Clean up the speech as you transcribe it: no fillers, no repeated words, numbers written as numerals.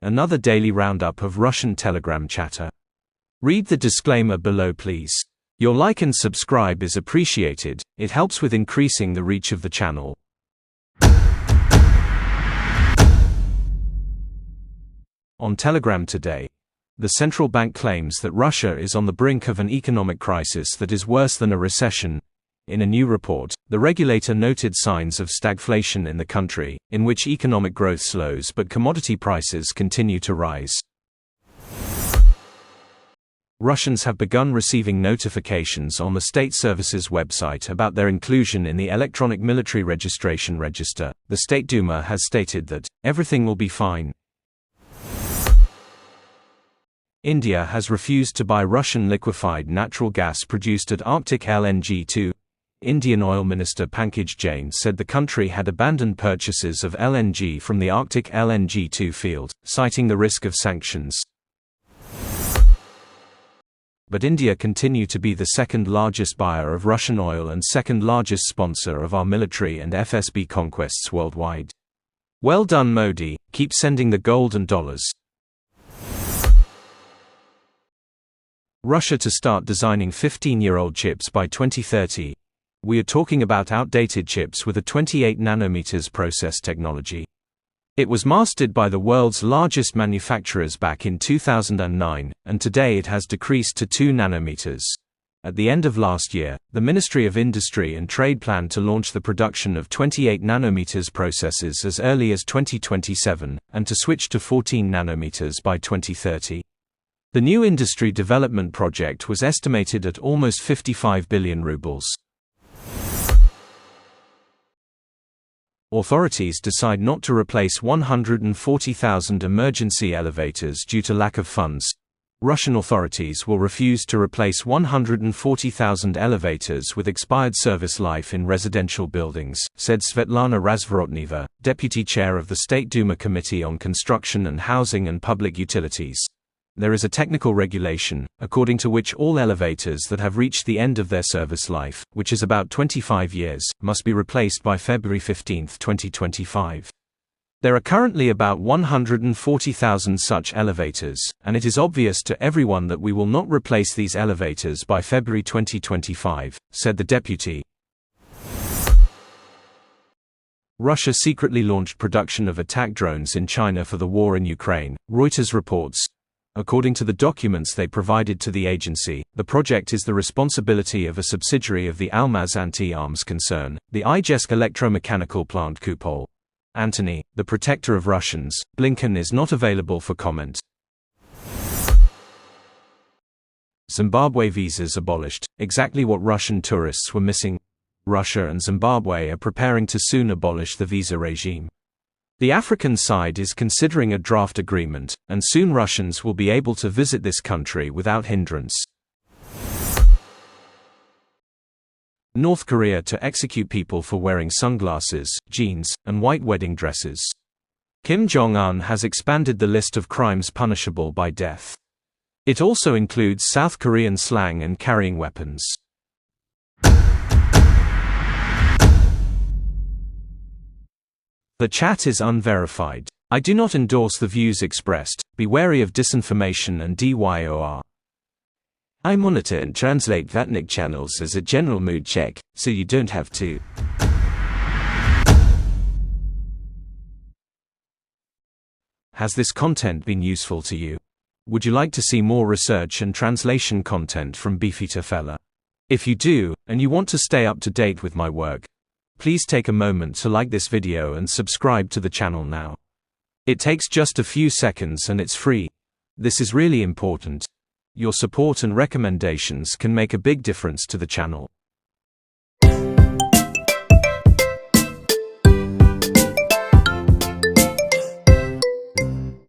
Another daily roundup of Russian Telegram chatter. Read the disclaimer below, please. Your like and subscribe is appreciated, it helps with increasing the reach of the channel. On Telegram today, the central bank claims that Russia is on the brink of an economic crisis that is worse than a recession. In a new report, the regulator noted signs of stagflation in the country, in which economic growth slows but commodity prices continue to rise. Russians have begun receiving notifications on the State Services website about their inclusion in the Electronic Military Registration Register. The State Duma has stated that everything will be fine. India has refused to buy Russian liquefied natural gas produced at Arctic LNG-2. Indian Oil Minister Pankaj Jain said the country had abandoned purchases of LNG from the Arctic LNG-2 field, citing the risk of sanctions. But India continued to be the second largest buyer of Russian oil and second largest sponsor of our military and FSB conquests worldwide. Well done, Modi, keep sending the gold and dollars. Russia to start designing 15-year-old chips by 2030. We are talking about outdated chips with a 28 nanometers process technology. It was mastered by the world's largest manufacturers back in 2009, and today it has decreased to 2 nanometers. At the end of last year, the Ministry of Industry and Trade planned to launch the production of 28 nanometers processes as early as 2027, and to switch to 14 nanometers by 2030. The new industry development project was estimated at almost 55 billion rubles. Authorities decide not to replace 140,000 emergency elevators due to lack of funds. Russian authorities will refuse to replace 140,000 elevators with expired service life in residential buildings, said Svetlana Razvorotneva, deputy chair of the State Duma Committee on Construction and Housing and Public Utilities. There is a technical regulation, according to which all elevators that have reached the end of their service life, which is about 25 years, must be replaced by February 15, 2025. There are currently about 140,000 such elevators, and it is obvious to everyone that we will not replace these elevators by February 2025, said the deputy. Russia secretly launched production of attack drones in China for the war in Ukraine, Reuters reports. According to the documents they provided to the agency, the project is the responsibility of a subsidiary of the Almaz anti-arms concern, the Ijevsk electromechanical plant Kupol. Antony, the protector of Russians, Blinken is not available for comment. Zimbabwe visas abolished, exactly what Russian tourists were missing. Russia and Zimbabwe are preparing to soon abolish the visa regime. The African side is considering a draft agreement, and soon Russians will be able to visit this country without hindrance. North Korea to execute people for wearing sunglasses, jeans, and white wedding dresses. Kim Jong-un has expanded the list of crimes punishable by death. It also includes South Korean slang and carrying weapons. The chat is unverified. I do not endorse the views expressed. Be wary of disinformation and DYOR. I monitor and translate Vatnik channels as a general mood check, so you don't have to. Has this content been useful to you? Would you like to see more research and translation content from Beefeater Fella? If you do, and you want to stay up to date with my work, please take a moment to like this video and subscribe to the channel now. It takes just a few seconds and it's free. This is really important. Your support and recommendations can make a big difference to the channel.